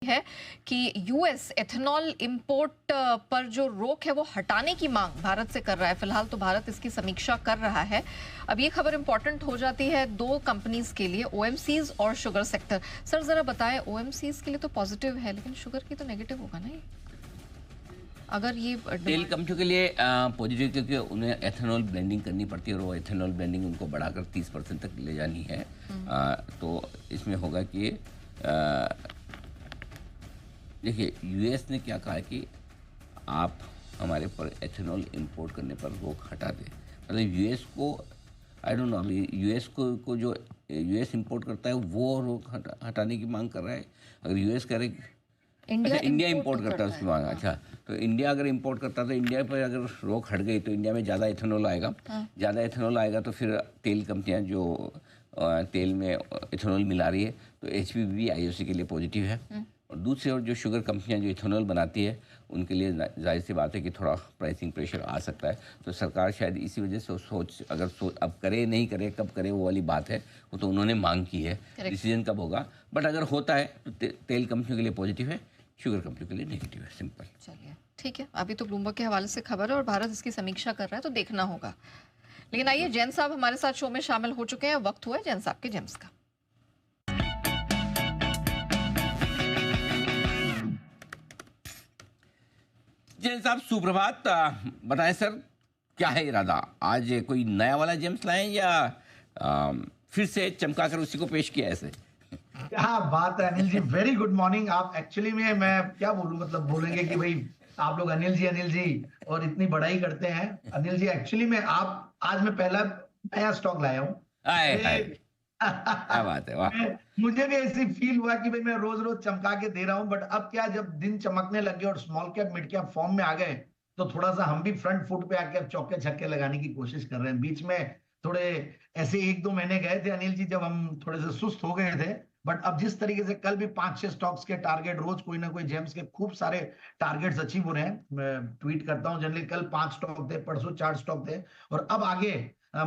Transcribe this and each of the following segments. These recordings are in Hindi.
है कि यूएस एथेनॉल इंपोर्ट पर जो रोक है वो हटाने की मांग भारत से कर रहा है। फिलहाल तो भारत इसकी समीक्षा कर रहा है। अब ये खबर इंपॉर्टेंट हो जाती है दो कंपनीज के लिए, ओएमसीज और शुगर सेक्टर। सर जरा बताएं, ओएमसीज के लिए तो पॉजिटिव है लेकिन शुगर की तो नेगेटिव होगा ना ये, अगर ये तेल कंपनियों के लिए पॉजिटिव, क्योंकि उन्हें एथेनॉल ब्लेंडिंग करनी पड़ती है और वो एथेनॉल ब्लेंडिंग उनको बढ़ाकर 30% तक ले जानी है। तो इसमें होगा कि देखिए यूएस ने क्या कहा कि आप हमारे पर एथेनॉल इंपोर्ट करने पर रोक हटा दें। मतलब यूएस को आई डोंट नो, अभी यूएस को जो यूएस इंपोर्ट करता है वो रोक हटाने की मांग कर रहा है। अगर यूएस कह रहे इंडिया इंपोर्ट करता है उसकी मांग, अच्छा तो इंडिया अगर इंपोर्ट करता है तो इंडिया पर अगर रोक हट गई तो इंडिया में ज़्यादा इथेनॉल आएगा। ज़्यादा इथेनॉल आएगा तो फिर तेल कंपनियां जो तेल में इथेनॉल मिला रही है तो एचपीपी आईओसी के लिए पॉजिटिव है। और दूसरी ओर जो शुगर कंपनियां जो इथेनॉल बनाती है उनके लिए जाहिर सी बात है कि थोड़ा प्राइसिंग प्रेशर आ सकता है। तो सरकार शायद इसी वजह से अब करे नहीं करे कब करे वो वाली बात है, वो तो उन्होंने मांग की है, डिसीजन कब होगा। बट अगर होता है तो तेल कंपनियों के लिए पॉजिटिव है, शुगर कंपनी के लिए नेगेटिव है। सिंपल। चलिए ठीक है, अभी तो ब्लूमबर्ग के हवाले से खबर है और भारत इसकी समीक्षा कर रहा है तो देखना होगा। लेकिन आइए, जैन साहब हमारे साथ शो में शामिल हो चुके हैं। वक्त हुआ है जैन साहब के जेम्स का। जैन साहब सुप्रभात, बताएं सर क्या है इरादा? आज कोई नया वाला जेम्स लाएं या फिर से चमका कर उसी को पेश किया ऐसे? क्या बात है Anil ji, very good morning. आप एक्चुअली में मैं क्या बोलूं, मतलब बोलेंगे कि भाई आप लोग अनिल जी और इतनी बड़ाई करते हैं। अनिल जी एक्चुअली में आप आज मैं पहला नया स्टॉक लाया हूँ। क्या बात है, वाह। मुझे भी ऐसी फील हुआ कि भाई मैं रोज रोज चमका के दे रहा हूं, बट अब क्या जब दिन चमकने लग गए और small cap mid cap form में आ गए तो थोड़ा सा हम भी फ्रंट फुट पे आके अब चौके छक्के लगाने की कोशिश कर रहे हैं। बीच में थोड़े ऐसे 1-2 महीने गए थे अनिल जी जब हम थोड़े से सुस्त हो गए थे, बट अब जिस तरीके से कल भी 5-6 स्टॉक्स के टारगेट, रोज कोई ना कोई जेम्स के खूब सारे टारगेट्स अचीव हो रहे हैं। मैं ट्वीट करता हूं जनरली, कल 5 स्टॉक थे, परसों 4 स्टॉक थे और अब आगे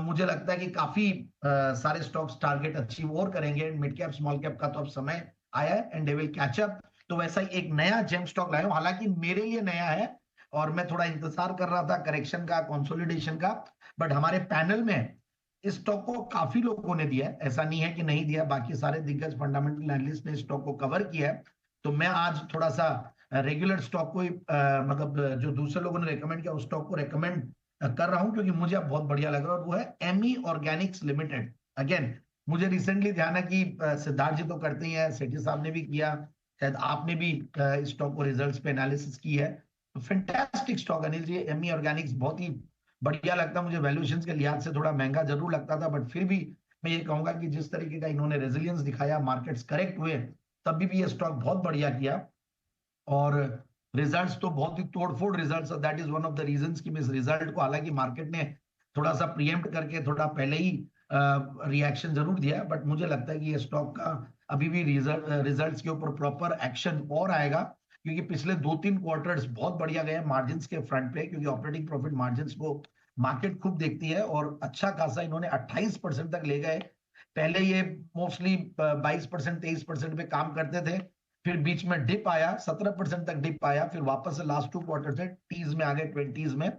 मुझे लगता है कि काफी सारे स्टॉक्स टारगेट अचीव और करेंगे। मिड कैप स्मॉल कैप का तो अब समय आया है and they will catch up. तो वैसा ही एक नया जेम स्टॉक लाया हूं, हालांकि मेरे लिए नया है और मैं थोड़ा इंतजार कर रहा था करेक्शन का, कंसोलिडेशन का, बट हमारे पैनल में इस स्टॉक को काफी लोगों ने दिया है, ऐसा नहीं है कि नहीं दिया। बाकी सारे दिग्गज फंडामेंटल एनालिस्ट ने स्टॉक को कवर किया है। तो मैं आज थोड़ा सा रेगुलर स्टॉक को ही मतलब जो दूसरे लोगों ने रेकमेंड किया उस स्टॉक को रेकमेंड कर रहा हूं क्योंकि मुझे अब बहुत बढ़िया लग रहा है और वो है एमी ऑर्गेनिक्स लिमिटेड। अगेन मुझे रिसेंटली ध्यान है कि सिद्धार्थ जी तो करते ही हैं, सेठी साहब ने भी किया, शायद आपने भी इस स्टॉक को रिजल्ट्स पे एनालिसिस की है। तो fantastic stock Anil ji, Amy Organics बहुत ही बढ़िया लगता। मुझे वैल्यूएशन के लिहाज से थोड़ा महंगा जरूर लगता था, बट फिर भी मैं ये कहूंगा कि जिस तरीके का इन्होंने रेजिलियंस दिखाया, मार्केट्स करेक्ट हुए, तभी भी ये स्टॉक बहुत बढ़िया किया और रिजल्ट्स तो बहुत ही तोड़फोड़ results. That is one of the reasons कि इस रिजल्ट को हालांकि मार्केट ने थोड़ा सा प्रीएम्प्ट करके थोड़ा पहले ही रिएक्शन जरूर दिया, बट मुझे लगता है कि ये स्टॉक का अभी भी रिजल्ट्स के ऊपर प्रॉपर एक्शन और आएगा क्योंकि पिछले 2-3 क्वार्टर्स बहुत बढ़िया गए मार्जिन के फ्रंट पे, क्योंकि ऑपरेटिंग प्रॉफिट मार्जिन को मार्केट खूब देखती है और अच्छा खासा इन्होंने 28% तक ले गए। पहले ये मोस्टली 22% 23% पे काम करते थे, फिर बीच में डिप आया, 17% तक डिप आया, फिर वापस से लास्ट 2 क्वार्टर से टीज में आ गए, 20s में,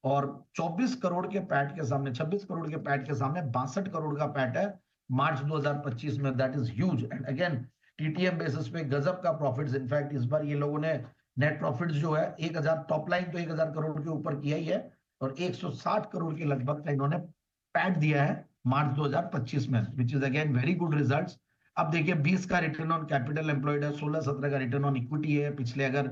और 24 करोड़ के पैट के सामने, 26 करोड़ के पैट के सामने 62 करोड़ का पैट है मार्च 2025 में। That is huge and again TTM basis पे गजब का प्रॉफिट्स। इनफैक्ट इस बार ये लोगों ने नेट प्रॉफिट्स जो है 1000, टॉप लाइन तो 1000 करोड़ के ऊपर किया ही है और 160 करोड़ के लगभग का इन्होंने पैट दिया है मार्च 2025 में, which is again very good results. अब देखिए 20 का रिटर्न ऑन कैपिटल एम्प्लॉयड है, 16-17 का रिटर्न ऑन इक्विटी है। पिछले अगर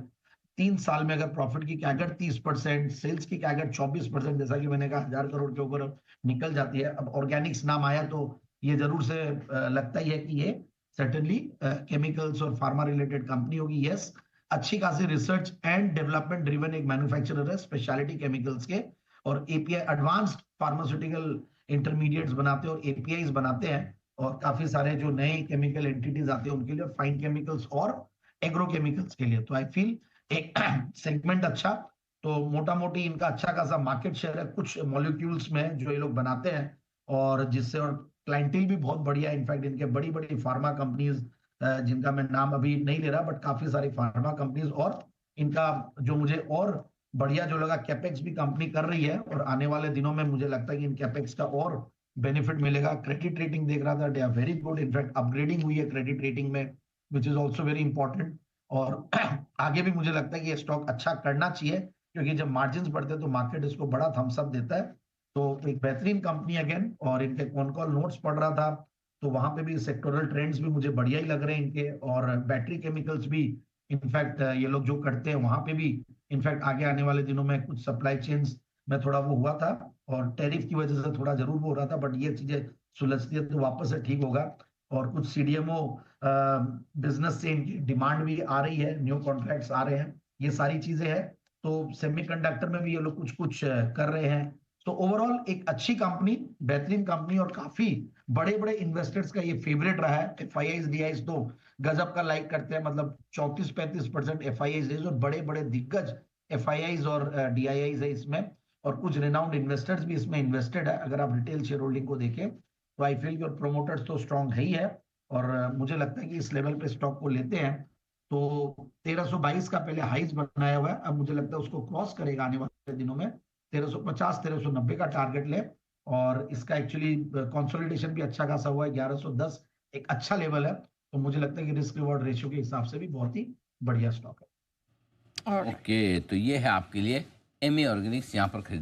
3 साल में अगर प्रॉफिट की कैगर 30%, सेल्स की कैगर 24%, जैसा कि मैंने कहा 1000 करोड़ के ऊपर निकल जाती है। अब ऑर्गेनिक्स नाम आया तो ये जरूर से लगता ही है कि ये सर्टेनली केमिकल्स और फार्मा रिलेटेड कंपनी होगी। यस, अच्छी खासी रिसर्च एंड डेवलपमेंट ड्रिवन एक मैन्युफैक्चरर है स्पेशलिटी केमिकल्स के, और एपीआई एडवांस्ड फार्मास्यूटिकल इंटरमीडिएट्स बनाते हैं और एपीआईज बनाते हैं, और काफी सारे जो नए केमिकल एंटिटीज आते हैं उनके लिए, फाइन केमिकल्स और एग्रो केमिकल्स के लिए। तो आई फील एक सेगमेंट अच्छा, तो मोटा मोटी इनका अच्छा खासा मार्केट शेयर है कुछ मॉलिक्यूल्स में जो ये लोग बनाते हैं, और जिससे और क्लाइंटेल भी बहुत बढ़िया है। इनफैक्ट इनके बड़ी बड़ी फार्मा कंपनीज जिनका मैं नाम अभी नहीं ले रहा, बट काफी सारी फार्मा कंपनीज, और इनका जो मुझे और बढ़िया जो लगा, कैपेक्स भी कंपनी कर रही है और आने वाले दिनों में मुझे लगता है कि इन कैपेक्स का और बेनिफिट मिलेगा। क्रेडिट रेटिंग देख रहा था, they are very good, in fact upgrading हुई है क्रेडिट रेटिंग में, which is also very important. और आगे भी मुझे लगता है कि ये स्टॉक अच्छा करना चाहिए, क्योंकि जब मार्जिन बढ़ते हैं तो मार्केट इसको बड़ा थम्स अप देता है। तो एक बेहतरीन कंपनी अगेन, और इनके कौन कॉल नोट्स पढ़ रहा था, तो वहां पे भी सेक्टोरल ट्रेंड्स भी मुझे बढ़िया ही लग रहे हैं इनके, और बैटरी केमिकल्स भी इनफैक्ट ये लोग जो करते हैं वहां पे भी इनफैक्ट आगे आने वाले दिनों में कुछ सप्लाई चेन्स में थोड़ा वो हुआ था, और टैरिफ की वजह से थोड़ा जरूर वो हो रहा था, बट ये चीजें सुलझती है तो वापस से ठीक होगा। और कुछ सीडीएमओ बिजनेस से इनकी डिमांड भी आ रही है, न्यू कॉन्ट्रैक्ट्स आ रहे हैं, ये सारी चीजें हैं। तो सेमीकंडक्टर में भी ये लोग कुछ कुछ कर रहे हैं। तो ओवरऑल एक अच्छी कंपनी, बेहतरीन कंपनी, और काफी बड़े बड़े इन्वेस्टर्स का ये फेवरेट रहा है। एफआईआईज डीआईज तो गजब का लाइक करते हैं, मतलब 34-35% एफआईआईज, और बड़े बड़े दिग्गज एफआईआईज और डीआईआईज है इसमें, और कुछ रिनाउंड इन्वेस्टर्स भी इसमें इन्वेस्टेड है। अगर आप रिटेल शेयर होल्डिंग को देखें तो आई फील योर प्रोमोटर्स तो स्ट्रांग है ही है, और मुझे लगता है कि इस लेवल पे स्टॉक को लेते हैं तो 1322 का पहले हाइज बनाया हुआ है, अब मुझे लगता है उसको क्रॉस करेगा आने वाले दिनों में। 1350 1390 का टारगेट ले, और इसका एक्चुअली कंसोलिडेशन भी अच्छा खासा हुआ है, 1110 एक अच्छा लेवल है। तो मुझे लगता है कि रिस्क रिवॉर्ड रेशियो के हिसाब से भी बहुत ही बढ़िया स्टॉक है। और ओके, तो ये है आपके लिए एमए ऑर्गेनिक्स, यहाँ पर खरीद